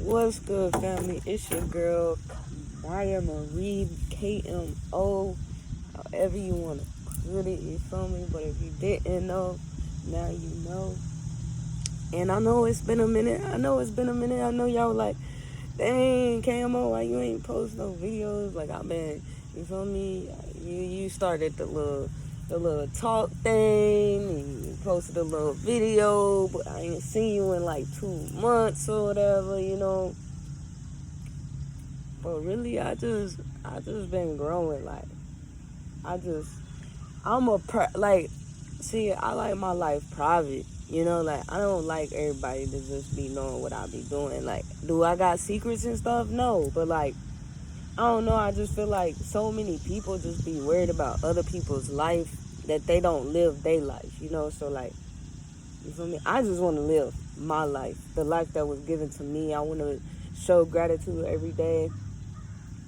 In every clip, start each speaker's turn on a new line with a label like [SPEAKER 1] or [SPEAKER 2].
[SPEAKER 1] What's good, family? It's your girl, Maya Marie, KMO, however you want to put it, you feel me? But if you didn't know, now you know. And I know it's been a minute. I know y'all like, dang, KMO, why you ain't post no videos? Like, I've been, you feel me? You started the little talk thing, and you posted a little video, but I ain't seen you in like 2 months or whatever. But really, I just been growing. Like, I just, see, I like my life private. Like, I don't like everybody to just be knowing what I be doing. Like, do I got secrets and stuff? No, but like, I don't know. I just feel like so many people just be worried about other people's life that they don't live their life. So like, you feel me? I just want to live my life, the life that was given to me. I want to show gratitude every day.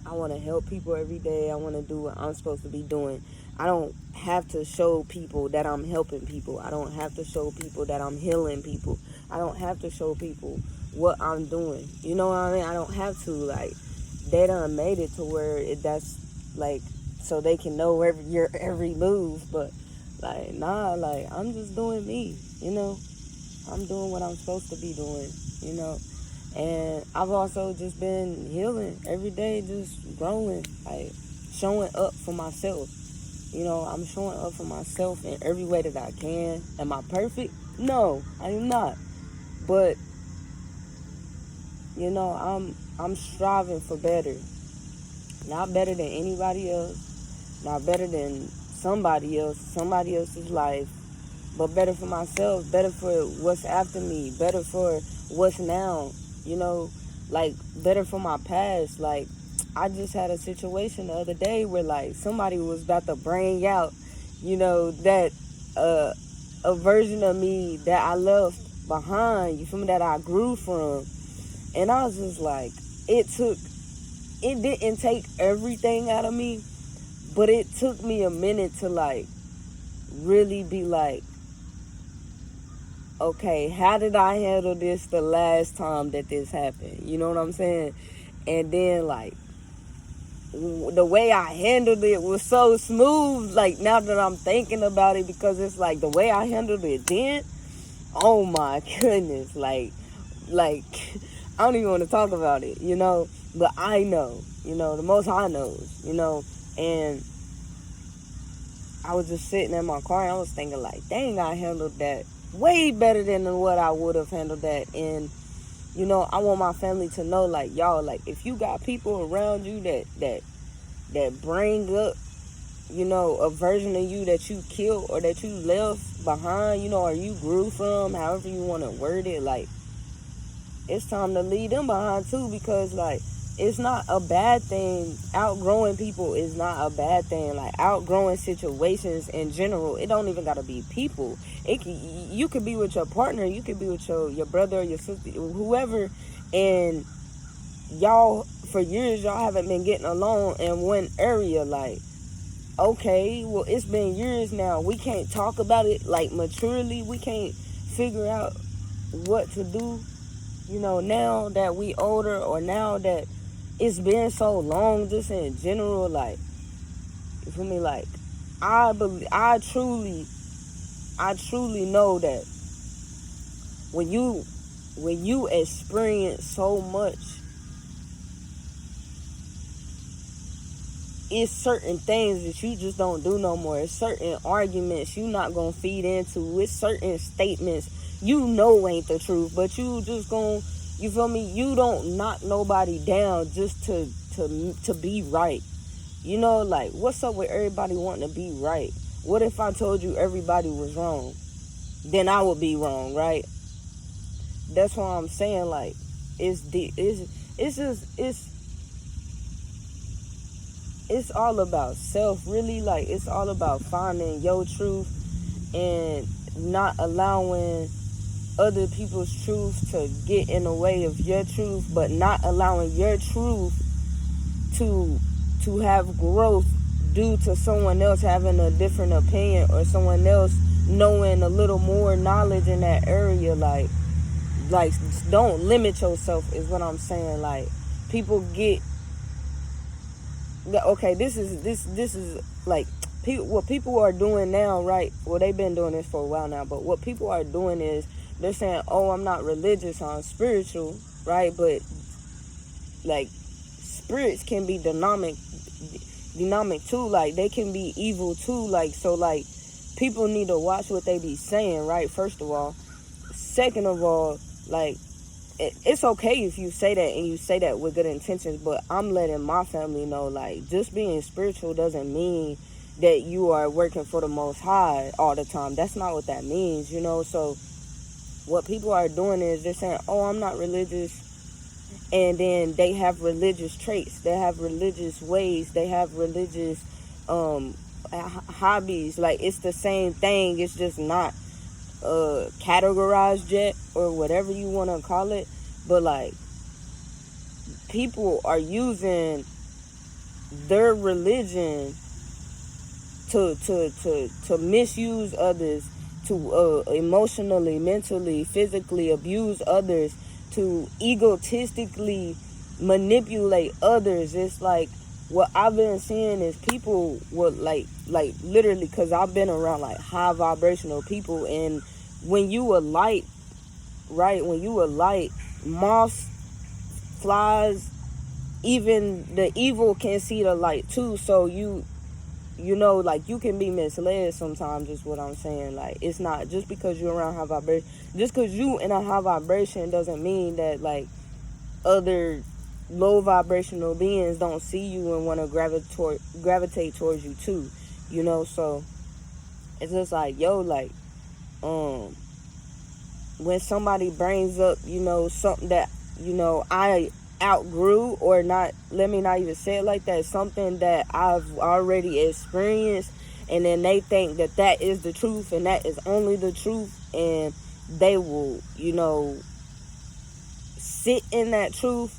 [SPEAKER 1] I want to help people every day. I want to do what I'm supposed to be doing. I don't have to show people that I'm helping people. I don't have to show people that I'm healing people. I don't have to show people what I'm doing. You know what I mean? I don't have to. Like, they done made it to where that's like, so they can know your every move. But like, nah, like, I'm just doing me. I'm doing what I'm supposed to be doing. And I've also just been healing every day, just growing, like showing up for myself. I'm showing up for myself in every way that I can. Am I perfect? No, I am not. But I'm striving for better. Not better than anybody else, not better than somebody else's life, but better for myself, better for what's after me, better for what's now, like better for my past. Like, I just had a situation the other day where like somebody was about to bring out, that a version of me that I left behind, you feel me, that I grew from. And I was just like, it didn't take everything out of me, but it took me a minute to like really be like, okay, how did I handle this the last time that this happened? You know what I'm saying? And then like the way I handled it was so smooth, like now that I'm thinking about it, because it's like the way I handled it then, oh my goodness, like I don't even want to talk about it, but I know, the Most High knows, and I was just sitting in my car and I was thinking like, dang, I handled that way better than what I would have handled that. And I want my family to know, like, y'all, like, if you got people around you that bring up, a version of you that you killed or that you left behind, or you grew from, however you want to word it, like, it's time to leave them behind too, because like, it's not a bad thing. Outgrowing people is not a bad thing. Like, outgrowing situations in general, it don't even gotta be people. You could be with your partner, you could be with your brother or your sister, whoever, and y'all for years y'all haven't been getting along in one area. Like, okay, well, it's been years now. We can't talk about it like maturely. We can't figure out what to do. Now that we older, or now that it's been so long, just in general, like, you feel me? Like, I truly know that when you experience so much, it's certain things that you just don't do no more. It's certain arguments you not gonna feed into. It's certain statements ain't the truth, but you just gonna, you feel me? You don't knock nobody down just to be right. Like, what's up with everybody wanting to be right? What if I told you everybody was wrong? Then I would be wrong, right? That's why I'm saying, like, it's all about self, really. Like, it's all about finding your truth and not allowing other people's truth to get in the way of your truth, but not allowing your truth to have growth due to someone else having a different opinion, or someone else knowing a little more knowledge in that area. Like, like, don't limit yourself is what I'm saying. Like, people get, okay, this is like, what people are doing now, right? Well, they've been doing this for a while now, but what people are doing is they're saying, oh, I'm not religious, I'm spiritual, right? But like, spirits can be dynamic too. Like, they can be evil too. Like, so like, people need to watch what they be saying, right? First of all. Second of all, like, it's okay if you say that and you say that with good intentions, but I'm letting my family know, like, just being spiritual doesn't mean that you are working for the Most High all the time. That's not what that means, you know? So what people are doing is they're saying, oh, I'm not religious, and then they have religious traits, they have religious ways, they have religious hobbies. Like, it's the same thing, it's just not categorized yet, or whatever you want to call it. But like, people are using their religion to misuse others, to emotionally, mentally, physically abuse others, to egotistically manipulate others. It's like, what I've been seeing is people will like literally, because I've been around like high vibrational people, and when you are light, right, when you are light, moths, flies, even the evil can see the light too. So you know, like, you can be misled sometimes, is what I'm saying. Like, it's not just because you're around high vibration, just because you in a high vibration doesn't mean that like other low vibrational beings don't see you and want to gravitate towards you too, you know. So it's just like, yo, like, when somebody brings up, you know, something that, you know, I outgrew, or not, let me not even say it like that, something that I've already experienced, and then they think that that is the truth and that is only the truth, and they will, you know, sit in that truth.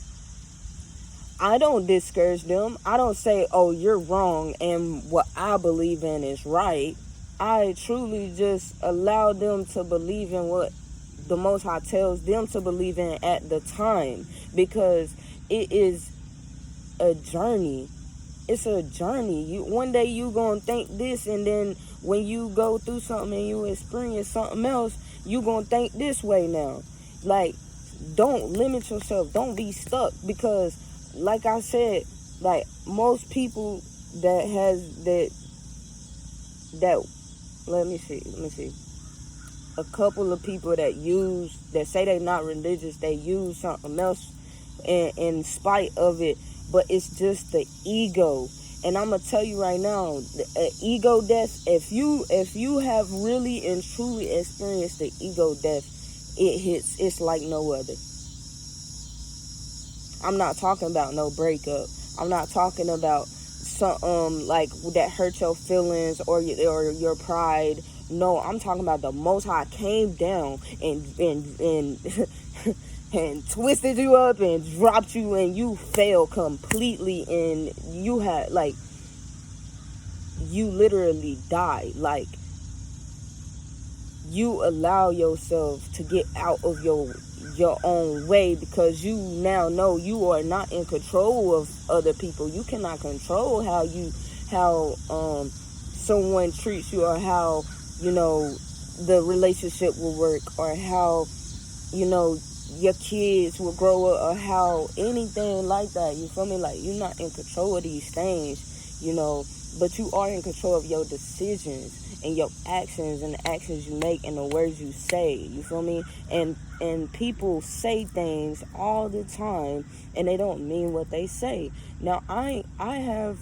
[SPEAKER 1] I don't discourage them. I don't say, oh, you're wrong and what I believe in is right. I truly just allow them to believe in what the Most High tells them to believe in at the time, because it is a journey. It's a journey. One day you gonna think this, and then when you go through something and you experience something else, you gonna think this way now. Like, don't limit yourself. Don't be stuck, because like I said, like, most people that let me see, a couple of people that say they're not religious, they use something else in spite of it, but it's just the ego. And I'm gonna tell you right now, ego death, if you have really and truly experienced the ego death, it's like no other. I'm not talking about no breakup. I'm not talking about some like that hurt your feelings or your pride. No, I'm talking about the Most High came down and and twisted you up and dropped you, and you fell completely, and you had, like, you literally died. Like, you allow yourself to get out of your own way, because you now know you are not in control of other people. You cannot control how someone treats you, or how, you know, the relationship will work, or how, you know, your kids will grow up, or how anything like that. You feel me? Like, you're not in control of these things, you know, but you are in control of your decisions and your actions, and the actions you make, and the words you say. You feel me? And people say things all the time, and they don't mean what they say. Now, I have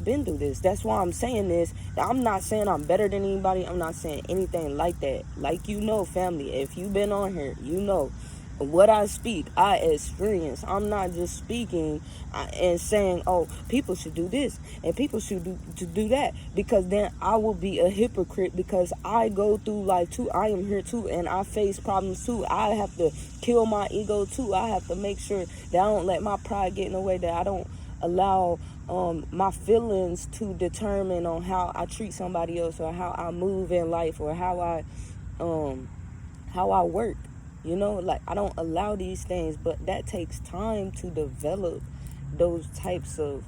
[SPEAKER 1] been through this. That's why I'm saying this. I'm not saying I'm better than anybody. I'm not saying anything like that. Like, you know, family, if you've been on here, you know what I speak, I experience. I'm not just speaking and saying, oh, people should do this and people should do that, because then I will be a hypocrite, because I go through life too. I am here too, and I face problems too. I have to kill my ego too. I have to make sure that I don't let my pride get in the way, that I don't allow my feelings to determine on how I treat somebody else, or how I move in life, or how I work. You know, like, I don't allow these things, but that takes time to develop those types of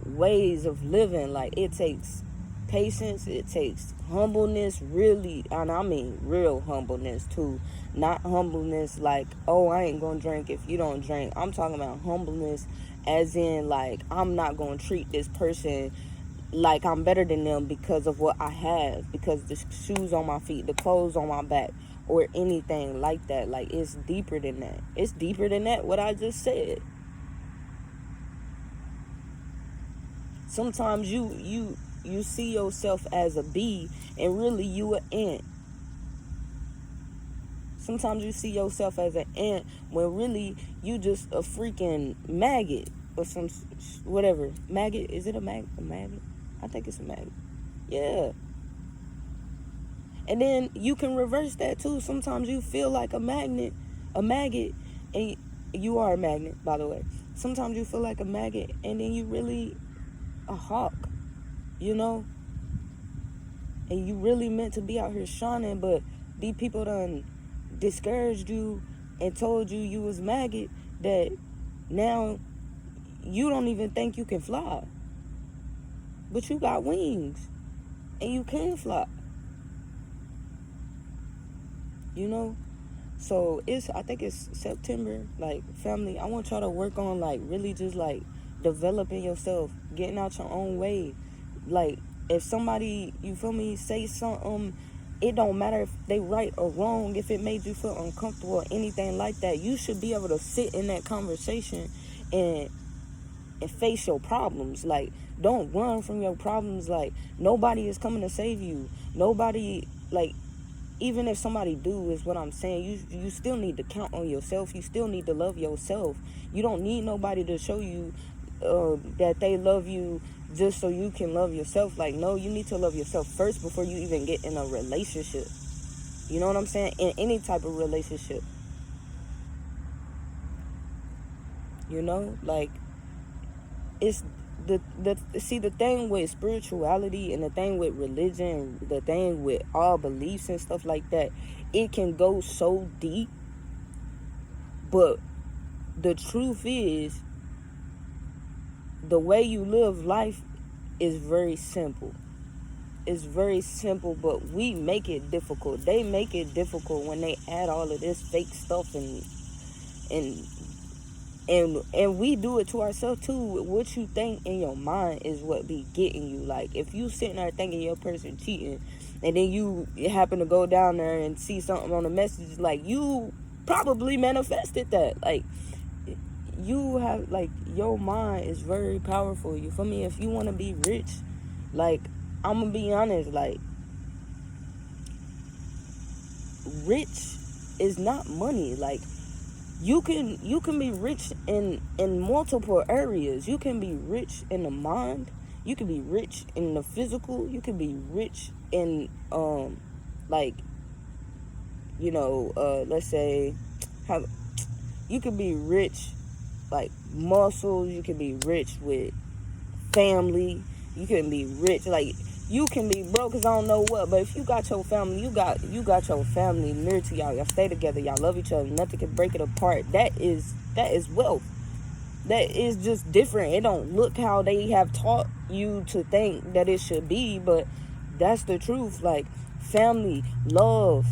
[SPEAKER 1] ways of living. Like, it takes patience, it takes humbleness, really, and I mean real humbleness too. Not humbleness like, oh, I ain't gonna drink if you don't drink. I'm talking about humbleness as in, like, I'm not gonna treat this person like I'm better than them because of what I have, because the shoes on my feet, the clothes on my back, or anything like that. Like, it's deeper than that. It's deeper than that, what I just said. Sometimes you see yourself as a bee and really you an ant. Sometimes you see yourself as an ant when really you just a freaking maggot or some whatever. Maggot, is it a maggot? A maggot? I think it's a maggot. Yeah. And then you can reverse that too. Sometimes you feel like a magnet, a maggot, and you are a magnet, by the way. Sometimes you feel like a maggot and then you really a hawk, you know? And you really meant to be out here shining, but these people done discouraged you and told you you was maggot, that now you don't even think you can fly. But you got wings and you can fly. You know? So I think it's September. Like, family, I want y'all to work on, like, really just, like, developing yourself, getting out your own way. Like, if somebody, you feel me, say something, it don't matter if they right or wrong, if it made you feel uncomfortable or anything like that, you should be able to sit in that conversation and face your problems. Like, don't run from your problems. Like, nobody is coming to save you. Nobody, like, even if somebody do, is what I'm saying, you still need to count on yourself. You still need to love yourself. You don't need nobody to show you that they love you just so you can love yourself. Like, no, you need to love yourself first before you even get in a relationship. You know what I'm saying? In any type of relationship. You know, like, it's the thing with spirituality and the thing with religion, the thing with all beliefs and stuff like that, it can go so deep, but the truth is, the way you live life is very simple. It's very simple, but we make it difficult. They make it difficult when they add all of this fake stuff and we do it to ourselves too. What you think in your mind is what be getting you. Like, if you sitting there thinking your person cheating, and then you happen to go down there and see something on the message, like, you probably manifested that. Like, you have, like, your mind is very powerful. You feel me? If you want to be rich, like, I'm gonna be honest, like, rich is not money. Like, you can be rich in multiple areas. You can be rich in the mind. You can be rich in the physical. You can be rich in like, you know, let's say, you can be rich, like, muscles. You can be rich with family. You can be rich, like, you can be broke as I don't know what, but if you got your family, you got your family near to y'all. Y'all stay together. Y'all love each other. Nothing can break it apart. That is wealth. That is just different. It don't look how they have taught you to think that it should be, but that's the truth. Like, family, love,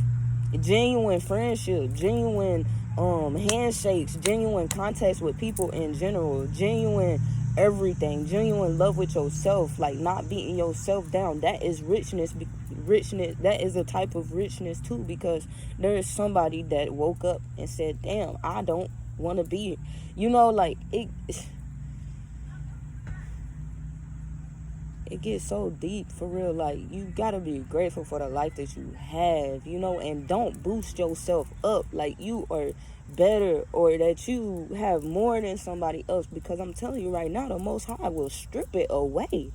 [SPEAKER 1] genuine friendship, genuine handshakes, genuine contacts with people in general, genuine everything, genuine love with yourself, like, not beating yourself down. That is richness. That is a type of richness too, because there is somebody that woke up and said, damn, I don't want to be, you know, like, it gets so deep, for real. Like, you gotta be grateful for the life that you have, you know, and don't boost yourself up like you are better or that you have more than somebody else, because I'm telling you right now, the Most High will strip it away.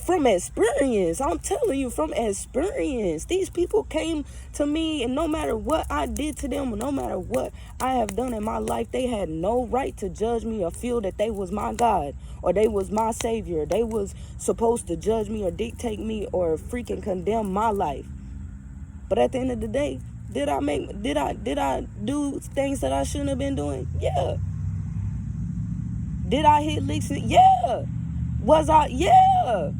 [SPEAKER 1] From experience, I'm telling you, from experience, these people came to me, and no matter what I did to them, no matter what I have done in my life, they had no right to judge me or feel that they was my God or they was my savior. They was supposed to judge me or dictate me or freaking condemn my life. But at the end of the day, Did I do things that I shouldn't have been doing? Yeah. Did I hit licks? Yeah. Was I? Yeah.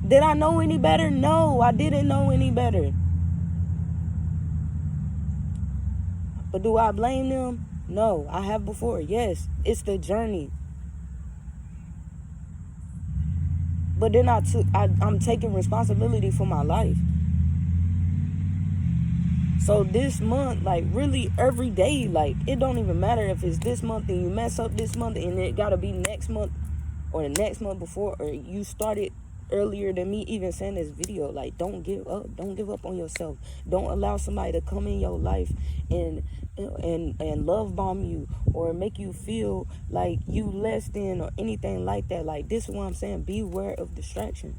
[SPEAKER 1] Did I know any better? No, I didn't know any better. But do I blame them? No, I have before. Yes, it's the journey. But then I'm taking responsibility for my life. So this month, like really every day, like it don't even matter if it's this month and you mess up this month and it gotta be next month or the next month before, or you started earlier than me even saying this video. Like, don't give up. Don't give up on yourself. Don't allow somebody to come in your life and love bomb you or make you feel like you less than or anything like that. Like, this is what I'm saying. Beware of distractions.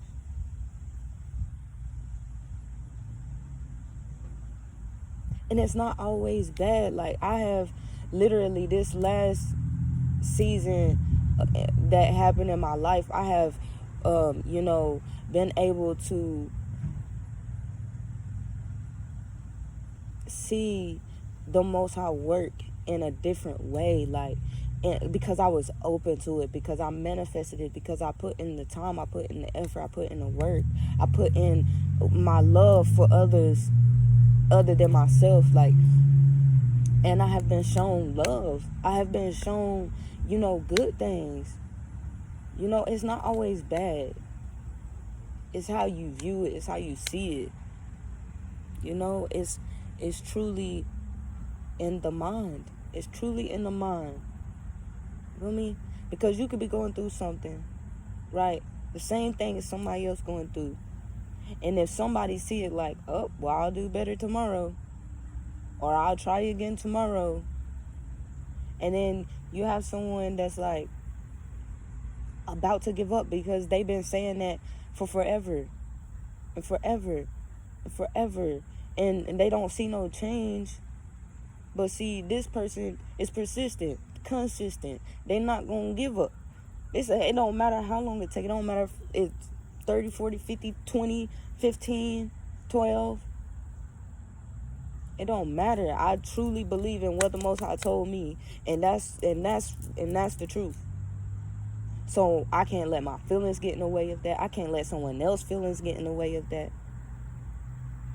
[SPEAKER 1] And it's not always bad. Like, I have literally this last season that happened in my life, I have been able to see the Most High work in a different way, like, and because I was open to it, because I manifested it, because I put in the time, I put in the effort, I put in the work, I put in my love for others other than myself, like, and I have been shown love. I have been shown, good things. It's not always bad. It's how you view it. It's how you see it. It's truly in the mind. It's truly in the mind. You know what I mean? Because you could be going through something, right? The same thing as somebody else going through. And if somebody see it like, oh, well, I'll do better tomorrow. Or I'll try again tomorrow. And then you have someone that's like about to give up because they've been saying that for forever and forever and forever, and they don't see no change. But see, this person is persistent, consistent. They're not gonna give up. It don't matter how long it takes. It don't matter if it's 30, 40, 50, 20, 15, 12. It don't matter. I truly believe in what the Most High told me, and that's the truth. So I can't let my feelings get in the way of that. I can't let someone else's feelings get in the way of that.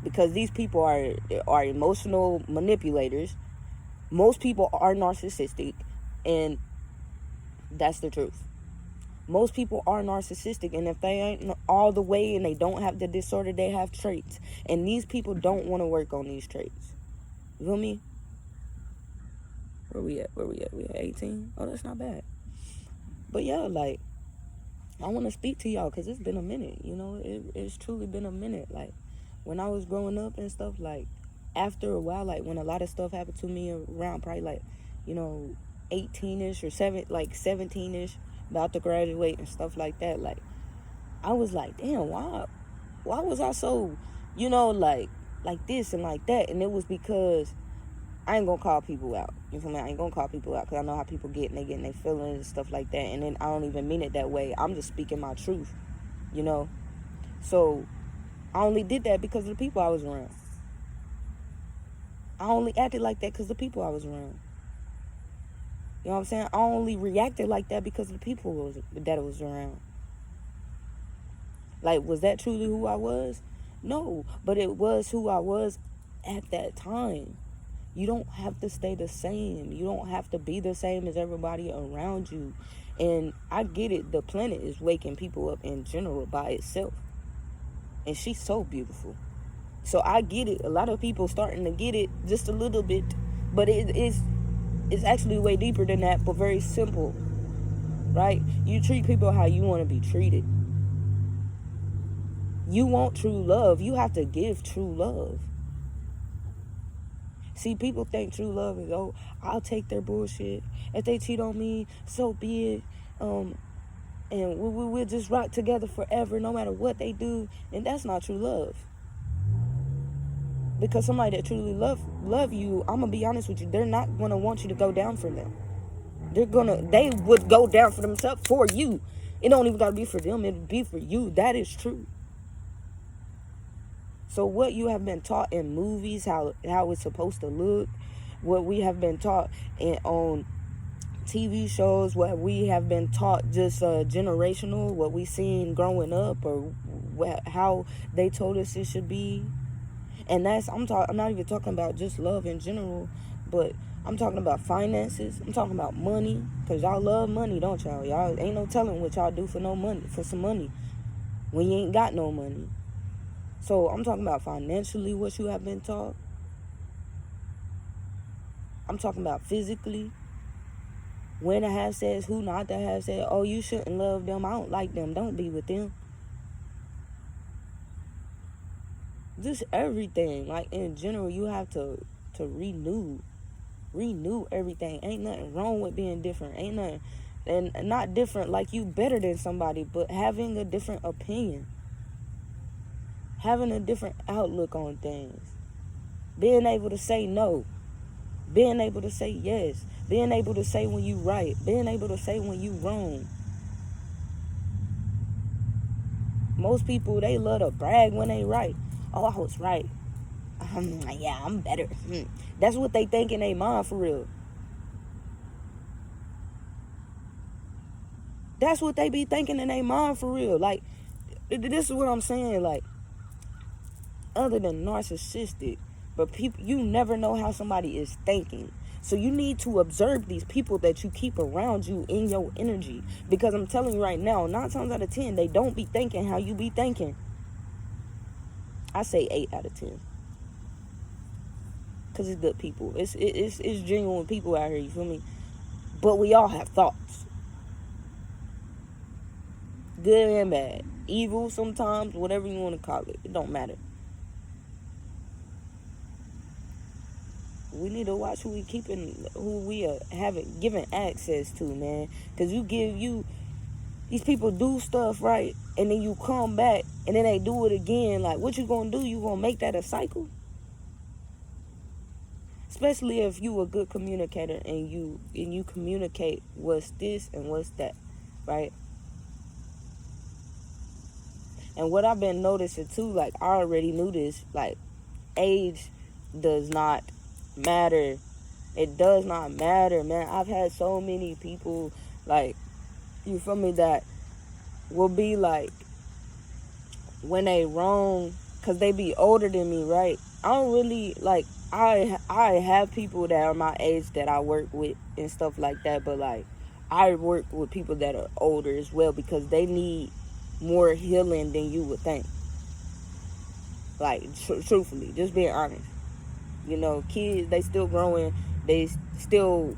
[SPEAKER 1] Because these people are emotional manipulators. Most people are narcissistic, and that's the truth. Most people are narcissistic, and if they ain't all the way and they don't have the disorder, they have traits. And these people don't want to work on these traits. You feel me? Where we at? We at 18? Oh, that's not bad. But yeah, like, I want to speak to y'all because it's been a minute, it's truly been a minute. Like, when I was growing up and stuff, like, after a while, like, when a lot of stuff happened to me around probably, like, 18-ish or 17-ish, about to graduate and stuff like that, like, I was like, damn, why was I so, like this and like that? And it was because I ain't gonna call people out. You feel me? I ain't gonna call people out because I know how people get and they get in their feelings and stuff like that. And then I don't even mean it that way. I'm just speaking my truth, So I only did that because of the people I was around. I only acted like that because of the people I was around. You know what I'm saying? I only reacted like that because of the people that was around. Like, was that truly who I was? No, but it was who I was at that time. You don't have to stay the same. You don't have to be the same as everybody around you. And I get it. The planet is waking people up in general by itself. And she's so beautiful. So I get it. A lot of people starting to get it just a little bit. But it's actually way deeper than that, but very simple. Right? You treat people how you want to be treated. You want true love. You have to give true love. See, people think true love is, oh, I'll take their bullshit. If they cheat on me, so be it. And we'll just rock together forever, no matter what they do. And that's not true love. Because somebody that truly love you, I'm gonna be honest with you, they're not gonna want you to go down for them. They would go down for themselves for you. It don't even gotta be for them. It'll be for you. That is true. So what you have been taught in movies, how it's supposed to look, what we have been taught on TV shows, what we have been taught just generational, what we seen growing up, or how they told us it should be. And I'm not even talking about just love in general, but I'm talking about finances. I'm talking about money, because y'all love money, don't y'all? Y'all ain't no telling what y'all do for no money, for some money, when you ain't got no money. So I'm talking about financially, what you have been taught. I'm talking about physically, when to have sex, who not to have sex. Oh, you shouldn't love them, I don't like them, don't be with them. Just everything, like in general, you have to renew everything. Ain't nothing wrong with being different. Ain't nothing, and not different like you better than somebody, but having a different opinion, having a different outlook on things, being able to say no, being able to say yes, being able to say when you right, being able to say when you wrong. Most people, they love to brag when they right. Oh, I was right. Yeah, I'm better. That's what they think in their mind, for real. That's what they be thinking in their mind, for real. Like, this is what I'm saying. Like, other than narcissistic, but people, you never know how somebody is thinking. So you need to observe these people that you keep around you in your energy. Because I'm telling you right now, 9 times out of 10, they don't be thinking how you be thinking. I say 8 out of 10. Because it's good people. It's genuine people out here, you feel me? But we all have thoughts. Good and bad. Evil sometimes, whatever you want to call it. It don't matter. We need to watch who we are having given access to, man. Because these people do stuff right, and then you come back, and then they do it again. Like, what you gonna do? You gonna make that a cycle? Especially if you a good communicator and you communicate what's this and what's that, right? And what I've been noticing too, like, I already knew this, like, age does not matter. It does not matter, man. I've had so many people, like, you feel me, that will be like, when they wrong, because they be older than me, right? I don't really, like, I have people that are my age that I work with and stuff like that, but, like, I work with people that are older as well, because they need more healing than you would think. Like, truthfully, just being honest. You know, kids, they still growing, they still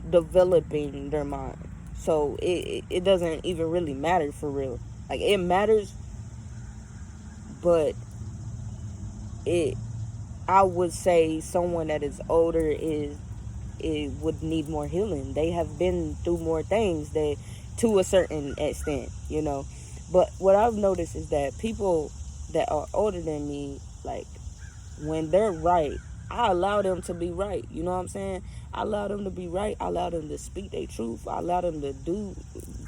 [SPEAKER 1] developing their mind. So it doesn't even really matter, for real. Like, it matters, but I would say someone that is older it would need more healing. They have been through more things, that to a certain extent, you know. But what I've noticed is that people that are older than me, like, when they're right, I allow them to be right. You know what I'm saying? I allow them to be right. I allow them to speak their truth. I allow them to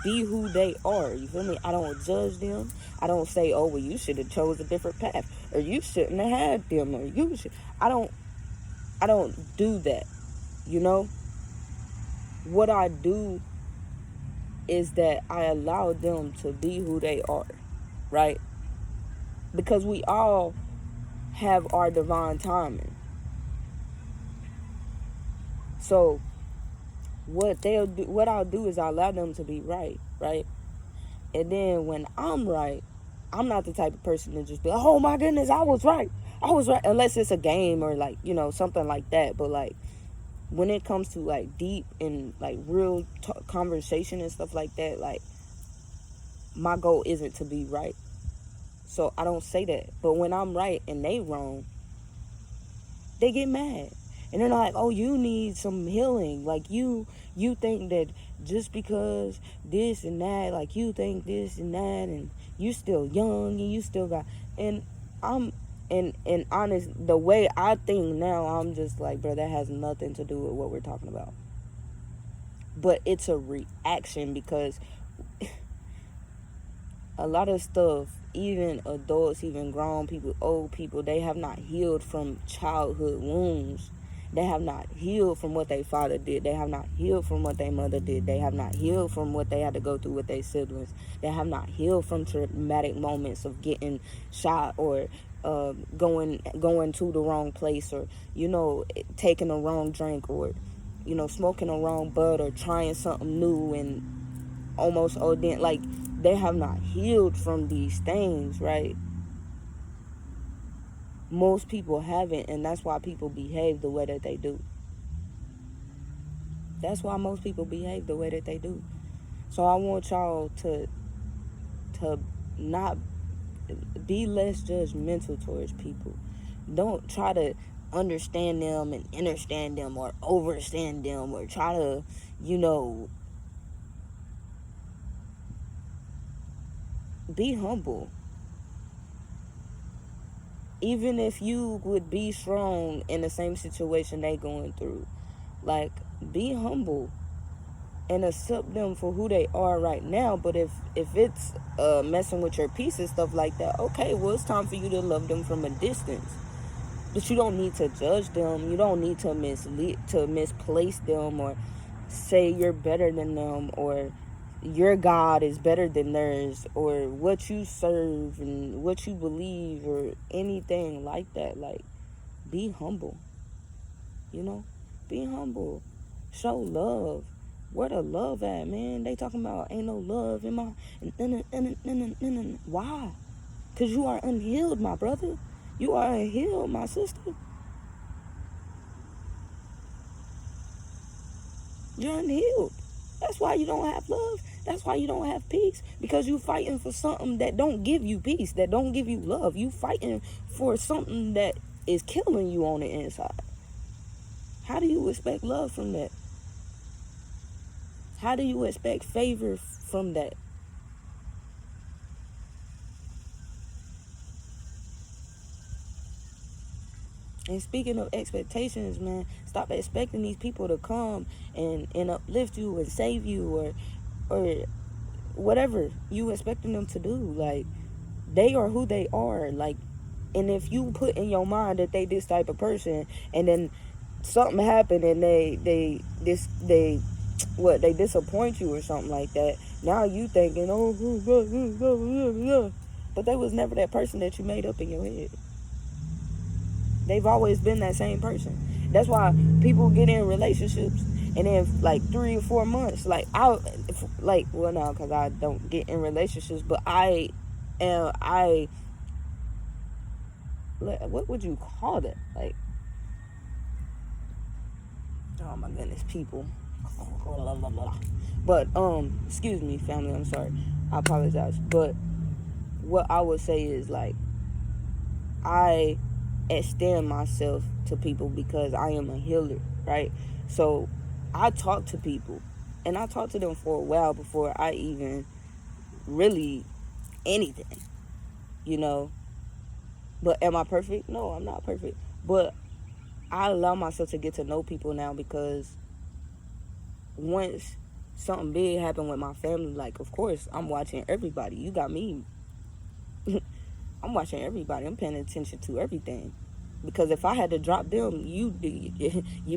[SPEAKER 1] be who they are. You feel me? I don't judge them. I don't say, oh, well, you should have chose a different path, or you shouldn't have had them, or you should. I don't do that. You know? What I do is that I allow them to be who they are, right? Because we all have our divine timing. So what I'll do is I'll allow them to be right? And then when I'm right, I'm not the type of person to just be, oh my goodness, I was right, unless it's a game or, like, you know, something like that. But, like, when it comes to, like, deep and, like, real conversation and stuff like that, like, my goal isn't to be right. So I don't say that. But when I'm right and they wrong, they get mad. And they're like, oh, you need some healing. Like, you think that just because this and that, like, you think this and that, and you still young, and you still got, and I'm, and honest, the way I think now, I'm just like, bro, that has nothing to do with what we're talking about. But it's a reaction, because a lot of stuff even adults, even grown people, old people, they have not healed from childhood wounds. They have not healed from what their father did. They have not healed from what their mother did. They have not healed from what they had to go through with their siblings. They have not healed from traumatic moments of getting shot, or going to the wrong place, or taking the wrong drink, or smoking the wrong bud, or trying something new and almost ODing. Like, they have not healed from these things, right? Most people haven't, and that's why people behave the way that they do. That's why most people behave the way that they do. So I want y'all to not be less judgmental towards people. Don't try to understand them and understand them, or overstand them, or try to, be humble. Even if you would be strong in the same situation they going through, like, be humble and accept them for who they are right now. But if it's messing with your peace and stuff like that, okay, well, it's time for you to love them from a distance. But you don't need to judge them. You don't need to misplace them, or say you're better than them, or your God is better than theirs, or what you serve and what you believe, or anything like that. Like, be humble. Be humble. Show love. Where the love at, man? They talking about ain't no love in my... Why? Because you are unhealed, my brother. You are unhealed, my sister. You're unhealed. That's why you don't have love. That's why you don't have peace. Because you fighting for something that don't give you peace, that don't give you love. You fighting for something that is killing you on the inside. How do you expect love from that? How do you expect favor from that? And speaking of expectations, man, stop expecting these people to come and uplift you and save you, or whatever you expecting them to do. Like, they are who they are. Like, and if you put in your mind that they this type of person, and then something happened and they disappoint you or something like that, now you thinking, but they was never that person that you made up in your head. They've always been that same person. That's why people get in relationships, and then like 3 or 4 months, because I don't get in relationships, but what would you call that? Like, oh my goodness, people. But excuse me, family, I'm sorry. I apologize. But what I would say is, like, I extend myself to people because I am a healer, right? So I talk to people, and I talk to them for a while before I even really anything, But am I perfect? No, I'm not perfect. But I allow myself to get to know people now, because once something big happened with my family, like, of course, I'm watching everybody. You got me. I'm watching everybody. I'm paying attention to everything. Because if I had to drop them, you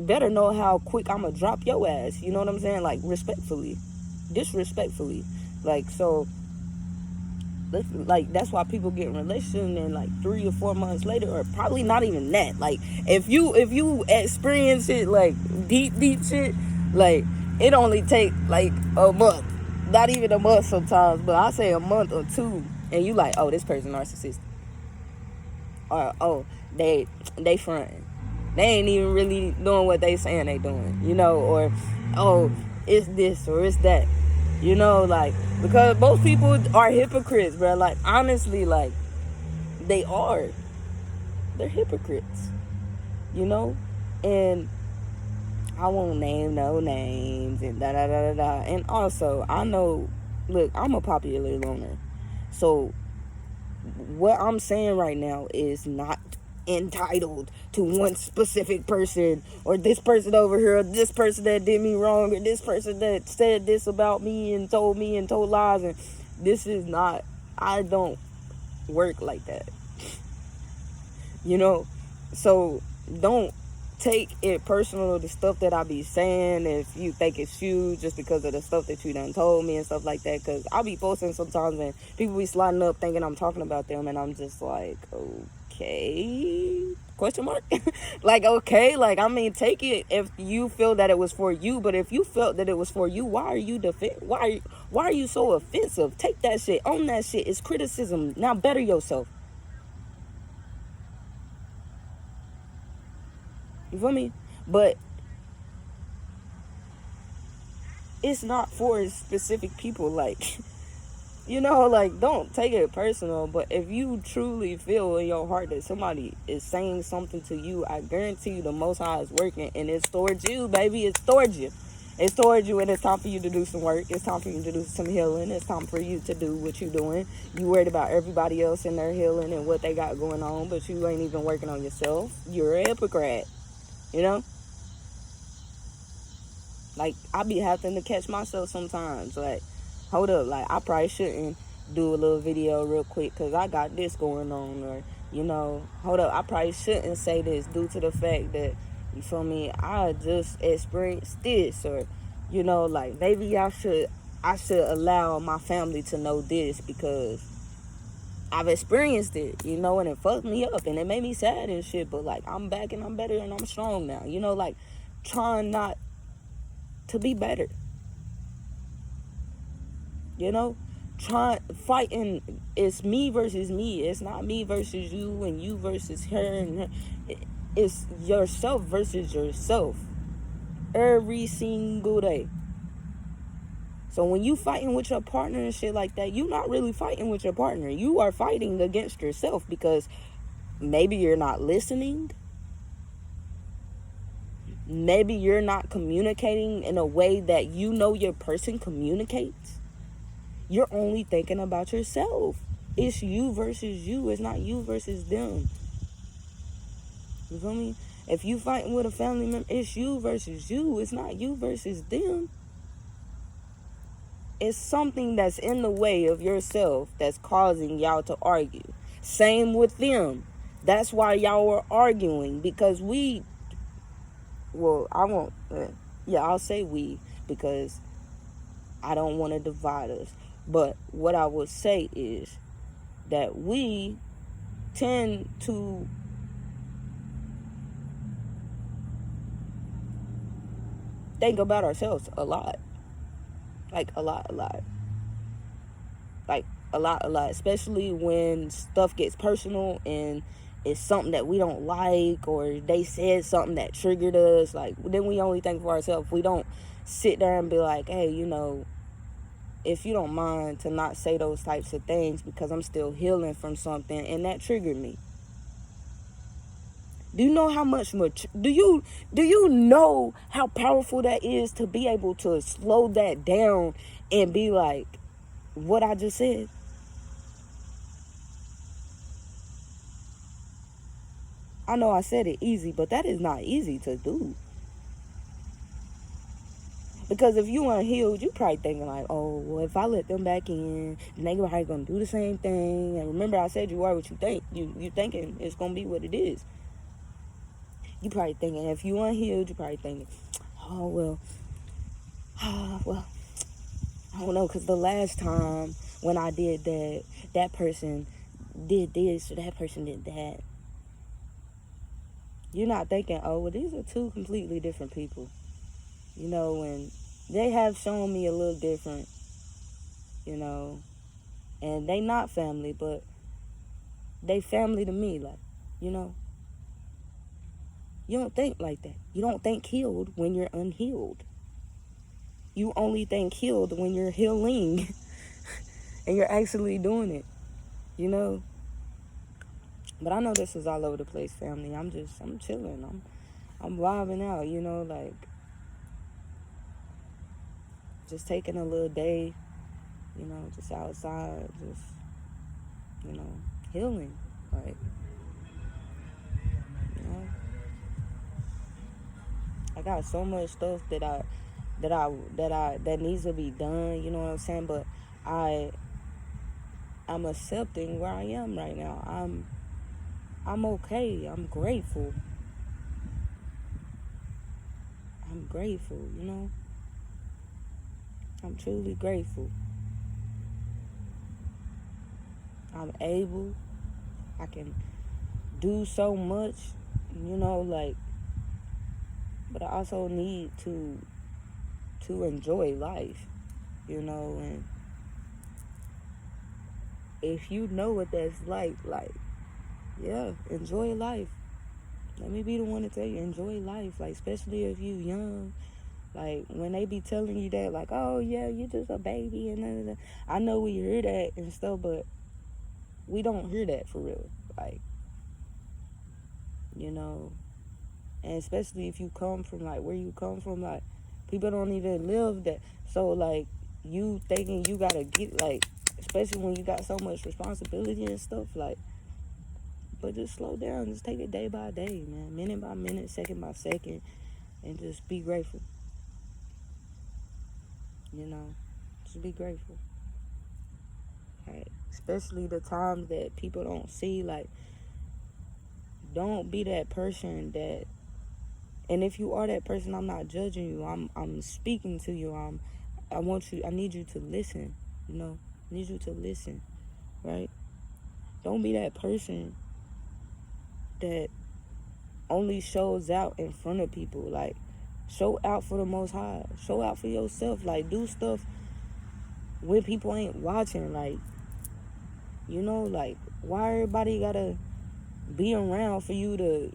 [SPEAKER 1] better know how quick I'm going to drop your ass. You know what I'm saying? Like, respectfully. Disrespectfully. Like, so... Like, that's why people get in relationships, and like 3 or 4 months later, or probably not even that. Like, if you experience it, like deep shit, like, it only take like a month, not even a month sometimes, but I say a month or 2, and you like, oh, this person narcissistic, or oh, they fronting, they ain't even really doing what they saying they doing, or oh, it's this or it's that. Like, because most people are hypocrites, bro. Like, honestly, like, they're hypocrites, and I won't name no names and da-da-da-da-da. And also, I know, look, I'm a popular loner, so what I'm saying right now is not entitled to one specific person, or this person over here, or this person that did me wrong, or this person that said this about me and told lies. And this is not, I don't work like that. You know, so don't take it personal, the stuff that I be saying, if you think it's you just because of the stuff that you done told me and stuff like that, because I'll be posting sometimes and people be sliding up thinking I'm talking about them, and I'm just like, okay, question mark. Like, okay, like, I mean, take it if you feel that it was for you, but if you felt that it was for you, why are you why are you so offensive? Take that shit, own that shit. It's criticism. Now better yourself. You feel me? But it's not for specific people. Like, you know, like, don't take it personal. But if you truly feel in your heart that somebody is saying something to you, I guarantee you the Most High is working, and it's towards you, baby. It's towards you. It's towards you, and it's time for you to do some work. It's time for you to do some healing. It's time for you to do what you're doing. You worried about everybody else and their healing and what they got going on, but you ain't even working on yourself. You're a hypocrite, you know? Like, I be having to catch myself sometimes. Like, hold up, like, I probably shouldn't do a little video real quick because I got this going on. Or, you know, hold up, I probably shouldn't say this due to the fact that, you feel me, I just experienced this. Or, you know, like, maybe I should allow my family to know this because I've experienced it, you know, and it fucked me up and it made me sad and shit. But, like, I'm back and I'm better and I'm strong now. You know, like, trying not to be better. You know, fighting. It's me versus me. It's not me versus you and you versus her and her. It's yourself versus yourself every single day. So when you fighting with your partner and shit like that, you not really fighting with your partner. You are fighting against yourself because maybe you're not listening. Maybe you're not communicating in a way that you know your person communicates. You're only thinking about yourself. It's you versus you. It's not you versus them. You feel me? If you fighting with a family member, it's you versus you. It's not you versus them. It's something that's in the way of yourself that's causing y'all to argue. Same with them. That's why y'all were arguing, because I'll say we, because I don't want to divide us. But what I would say is that we tend to think about ourselves a lot. Like, a lot. Like, a lot. Especially when stuff gets personal and it's something that we don't like, or they said something that triggered us. Like, then we only think for ourselves. We don't sit there and be like, hey, you know, if you don't mind to not say those types of things because I'm still healing from something and that triggered me. Do you know how much do you know how powerful that is, to be able to slow that down and be like, what I just said? I know I said it easy, but that is not easy to do. Because if you unhealed, you probably thinking like, oh, well, if I let them back in, then they probably gonna do the same thing. And remember, I said you are what you think. You thinking it's gonna be what it is. You probably thinking, if you unhealed, you probably thinking, oh well, I don't know, because the last time when I did that, that person did this or that person did that. You're not thinking, oh, well, these are two completely different people. You know, and they have shown me a little different, you know, and they not family, but they family to me, like, you know. You don't think like that. You don't think healed when you're unhealed. You only think healed when you're healing and you're actually doing it, you know. But I know this is all over the place, family. I'm chilling. I'm vibing out, you know, like, just taking a little day, you know, just outside, just, you know, healing, like, you know. I got so much stuff that needs to be done, you know what I'm saying? But I'm accepting where I am right now. I'm okay. I'm grateful. I'm grateful, you know? I'm truly grateful. I'm able. I can do so much, you know, like, but I also need to enjoy life, you know, and if you know what that's like, yeah, enjoy life. Let me be the one to tell you, enjoy life, like, especially if you young. Like, when they be telling you that, like, oh, yeah, you just a baby, and I know we hear that and stuff, but we don't hear that for real. Like, you know, and especially if you come from, like, where you come from, like, people don't even live that. So, like, you thinking you gotta get, like, especially when you got so much responsibility and stuff, like, but just slow down. Just take it day by day, man. Minute by minute, second by second, and just be grateful. You know, just be grateful. Like, especially the times that people don't see, like, don't be that person that, and if you are that person, I'm not judging you. I'm speaking to you. I need you to listen, you know. I need you to listen, right? Don't be that person that only shows out in front of people. Like, show out for the Most High. Show out for yourself. Like, do stuff when people ain't watching. Like, you know, like, why everybody gotta be around for you to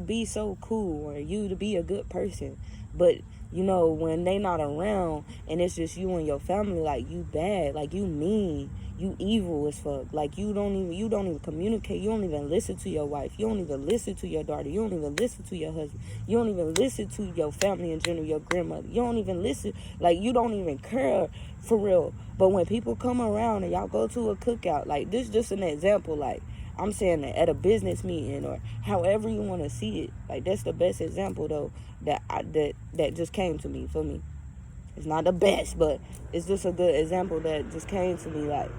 [SPEAKER 1] be so cool or you to be a good person, but you know, when they not around and it's just you and your family, like, you bad, like, you mean, you evil as fuck, like, you don't even communicate, you don't even listen to your wife, you don't even listen to your daughter, you don't even listen to your husband, you don't even listen to your family in general, your grandmother, you don't even listen, like, you don't even care for real. But when people come around and y'all go to a cookout, like, this is just an example, like, I'm saying that at a business meeting or however you want to see it. Like, that's the best example, though, that just came to me, for me. It's not the best, but it's just a good example that just came to me. Like,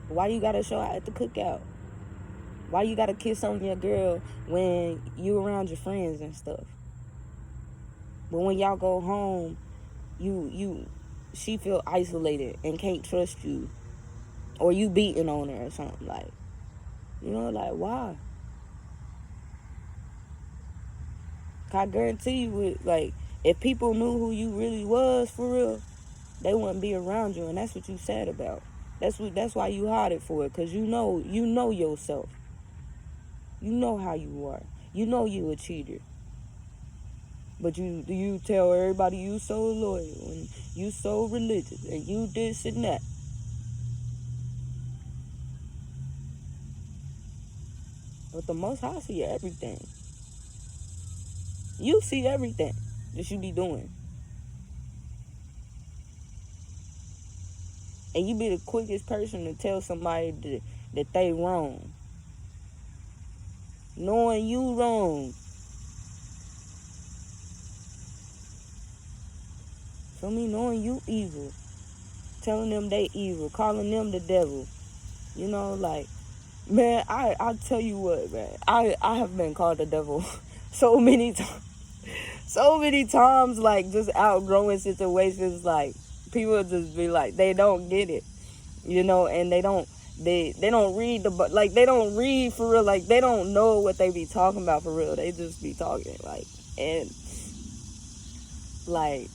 [SPEAKER 1] why you got to show out at the cookout? Why you got to kiss on your girl when you around your friends and stuff? But when y'all go home, she feel isolated and can't trust you. Or you beating on her or something, like, you know, like, why? I guarantee you, like, if people knew who you really was for real, they wouldn't be around you, and that's what you sad about. That's why you hide it for it, cause you know yourself. You know how you are. You know you a cheater. But you tell everybody you so loyal and you so religious and you this and that. But the Most High see everything. You see everything that you be doing. And you be the quickest person to tell somebody that they wrong. Knowing you wrong. For me, knowing you evil. Telling them they evil. Calling them the devil. You know, like, man, I tell you what, man. I have been called the devil so many times. So many times, like, just outgrowing situations, like, people just be like, they don't get it. You know, and they don't read like, they don't read for real, like, they don't know what they be talking about for real. They just be talking, like, and like,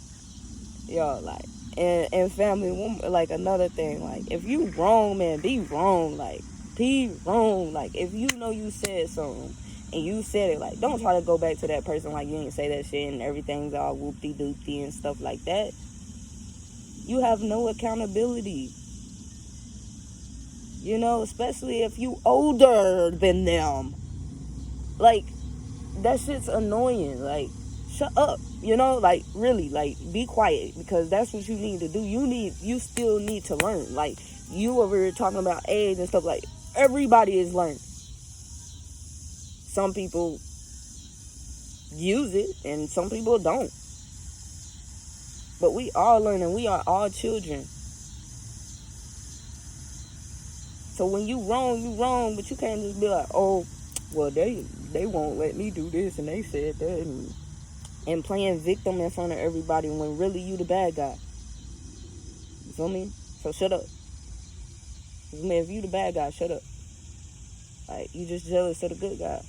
[SPEAKER 1] yo, like, and family, like, another thing, like, if you wrong, man, be wrong, like, be wrong, like, if you know you said something and you said it, like, don't try to go back to that person like you didn't say that shit and everything's all whoopty-doopty and stuff like that. You have no accountability. You know, especially if you older than them. Like, that shit's annoying. Like, shut up. You know, like, really, like, be quiet, because that's what you need to do. You still need to learn. Like, you over here talking about age and stuff, like, everybody is learning. Some people use it and some people don't. But we all learning. We are all children. So when you wrong, but you can't just be like, oh, well, they won't let me do this, and they said that, and playing victim in front of everybody when really you the bad guy. You feel me? So shut up. If you the bad guy, shut up. Like, you just jealous of the good guy.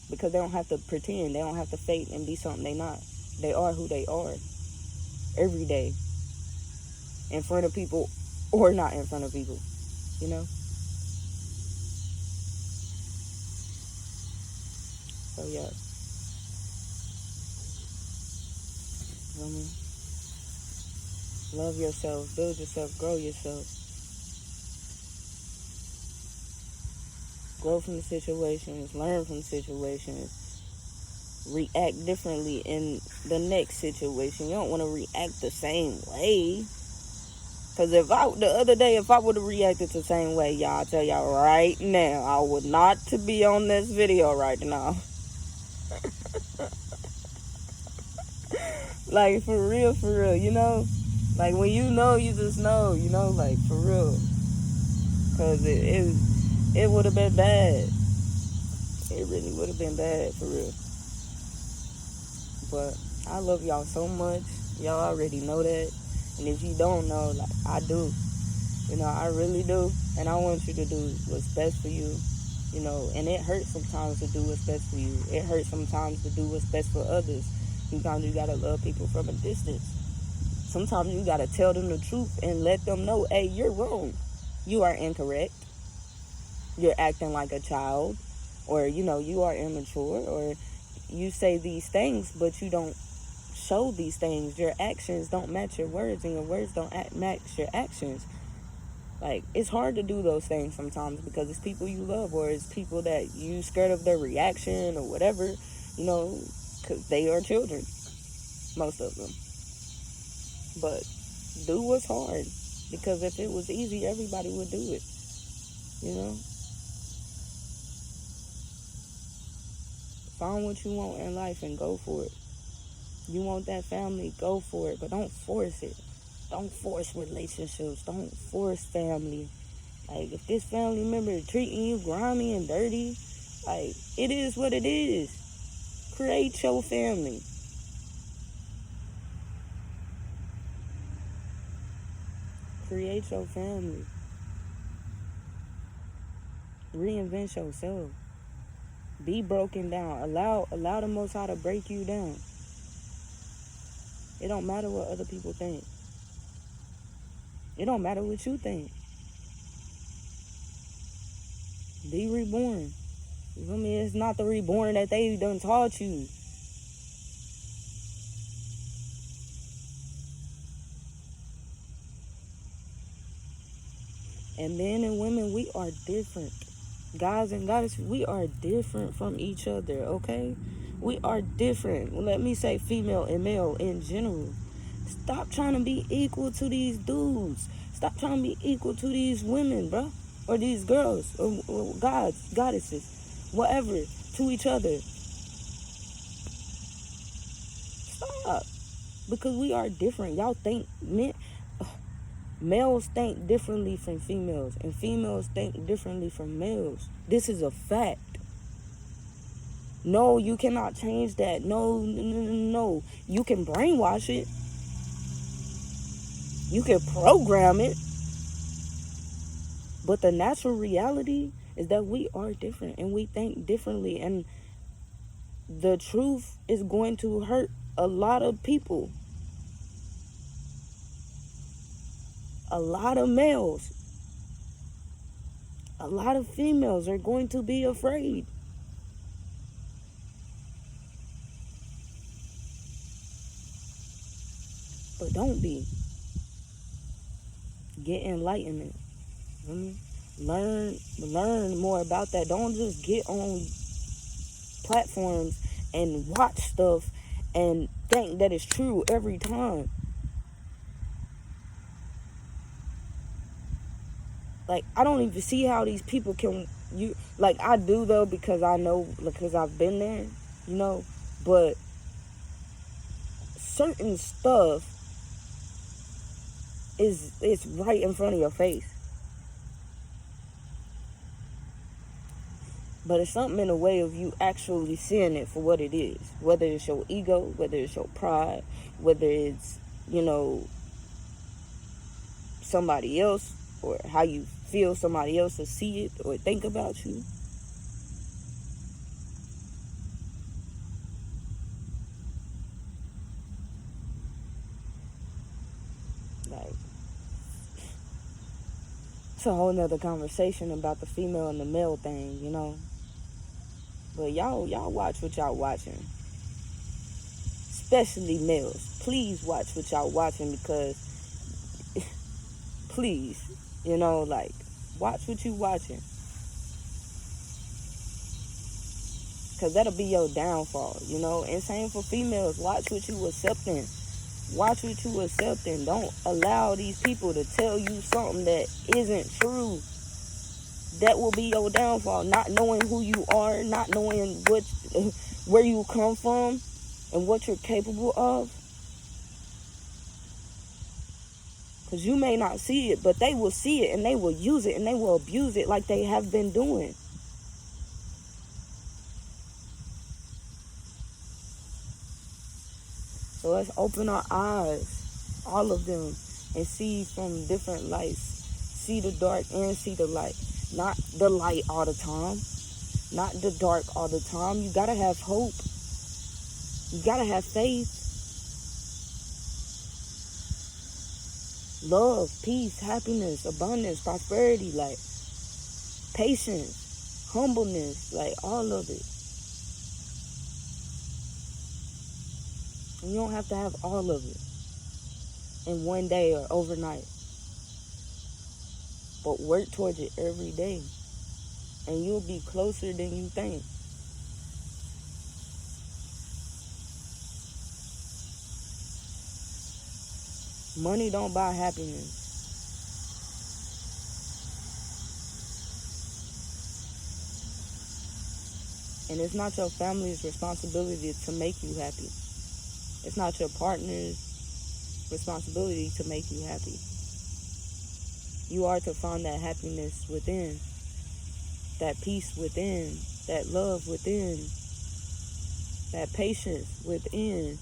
[SPEAKER 1] Because they don't have to pretend. They don't have to fake and be something they not. They are who they are. Every day. In front of people or not in front of people. You know? So, yeah. You know what I mean? Love yourself. Build yourself. Grow yourself. Grow from the situations. Learn from the situations. React differently in the next situation. You don't want to react the same way. Because the other day, if I would have reacted the same way, y'all, I'll tell y'all right now, I would not to be on this video right now. Like, for real, you know? Like, when you know, you just know, you know? Like, for real. Because it would have been bad. It really would have been bad, for real. But I love y'all so much. Y'all already know that. And if you don't know, like, I do. You know, I really do. And I want you to do what's best for you. You know, and it hurts sometimes to do what's best for you. It hurts sometimes to do what's best for others. Sometimes you gotta love people from a distance. Sometimes you gotta tell them the truth and let them know, hey, you're wrong. You are incorrect. You're acting like a child. Or, you know, you are immature. Or you say these things, but you don't show these things. Your actions don't match your words, and your words don't match your actions. Like, it's hard to do those things sometimes because it's people you love, or it's people that you scared of their reaction or whatever, you know, because they are children, most of them. But do what's hard, because if it was easy, everybody would do it, you know? Find what you want in life and go for it. You want that family, go for it, but don't force it. Don't force relationships. Don't force family. Like, if this family member is treating you grimy and dirty, like, it is what it is. Create your family. Create your family. Reinvent yourself. Be broken down. Allow the Most High to break you down. It don't matter what other people think. It don't matter what you think. Be reborn. You feel me? It's not the reborn that they done taught you. And men and women, we are different. Guys and goddesses, we are different from each other, okay? We are different. Let me say female and male in general. Stop trying to be equal to these dudes. Stop trying to be equal to these women, bro. Or these girls, or gods, goddesses, whatever, to each other. Stop. Because we are different. Y'all think males think differently from females, and females think differently from males. This is a fact. No, you cannot change that. No. You can brainwash it. You can program it. But the natural reality is that we are different and we think differently. And the truth is going to hurt a lot of people. A lot of males. A lot of females are going to be afraid. But don't be. Get enlightenment. Learn more about that. Don't just get on platforms and watch stuff and think that it's true every time. Like, I don't even see how these people can, like, I do though, because I know, because I've been there, you know, but certain stuff is right in front of your face. But it's something in the way of you actually seeing it for what it is. Whether it's your ego, whether it's your pride, whether it's, somebody else, or how you feel somebody else to see it or think about you. Like, it's a whole nother conversation about the female and the male thing, But y'all watch what y'all watching. Especially males. Please watch what y'all watching, because please, watch what you watching. Because that'll be your downfall, And same for females. Watch what you accepting. Watch what you accepting. Don't allow these people to tell you something that isn't true. That will be your downfall. Not knowing who you are, not knowing where you come from, and what you're capable of. Because you may not see it, but they will see it, and they will use it, and they will abuse it like they have been doing. So let's open our eyes, all of them, and see from different lights. See the dark and see the light. Not the light all the time. Not the dark all the time. You gotta have hope. You gotta have faith. Love, peace, happiness, abundance, prosperity, patience, humbleness, all of it. And you don't have to have all of it in one day or overnight. But work towards it every day. And you'll be closer than you think. Money don't buy happiness. And it's not your family's responsibility to make you happy. It's not your partner's responsibility to make you happy. You are to find that happiness within, that peace within, that love within, that patience within.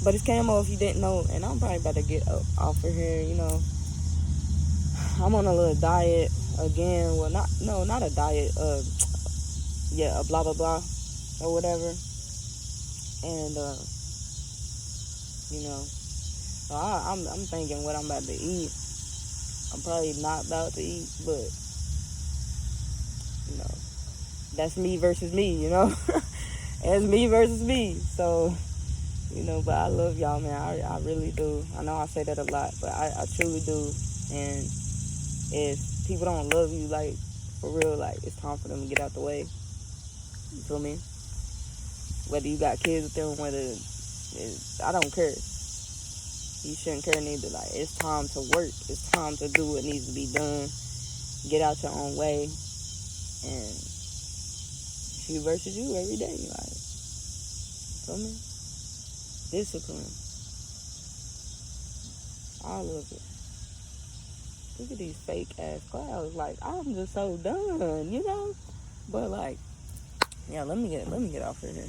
[SPEAKER 1] But it's Camo, if you didn't know, and I'm probably about to get up off of here, I'm on a little diet again. Well, not a diet, a blah blah blah or whatever. And I'm thinking what I'm about to eat. I'm probably not about to eat, but that's me versus me, It's me versus me. So, but I love y'all, man. I really do. I know I say that a lot, but I truly do. And if people don't love you, for real, it's time for them to get out the way. You feel me? Whether you got kids with them, I don't care. You shouldn't care neither. It's time to work. It's time to do what needs to be done. Get out your own way. And you versus you every day. You feel me? Discipline. All of it. Look at these fake ass clouds. I'm just so done, But let me get off of here.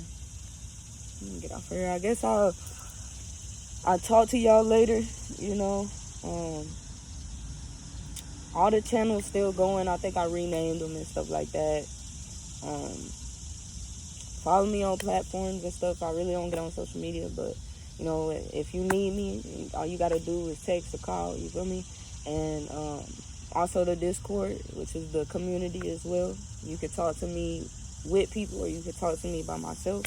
[SPEAKER 1] Let me get off of here. I guess I'll talk to y'all later. All the channels still going. I think I renamed them and stuff like that. Follow me on platforms and stuff. I really don't get on social media, but if you need me, all you gotta do is text or call. You feel me? And also the Discord, which is the community as well. You can talk to me with people, or you can talk to me by myself.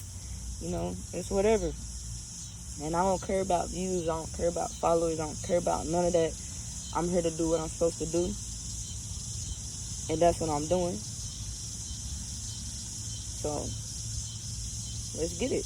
[SPEAKER 1] It's whatever. And I don't care about views. I don't care about followers. I don't care about none of that. I'm here to do what I'm supposed to do, and that's what I'm doing. So let's get it.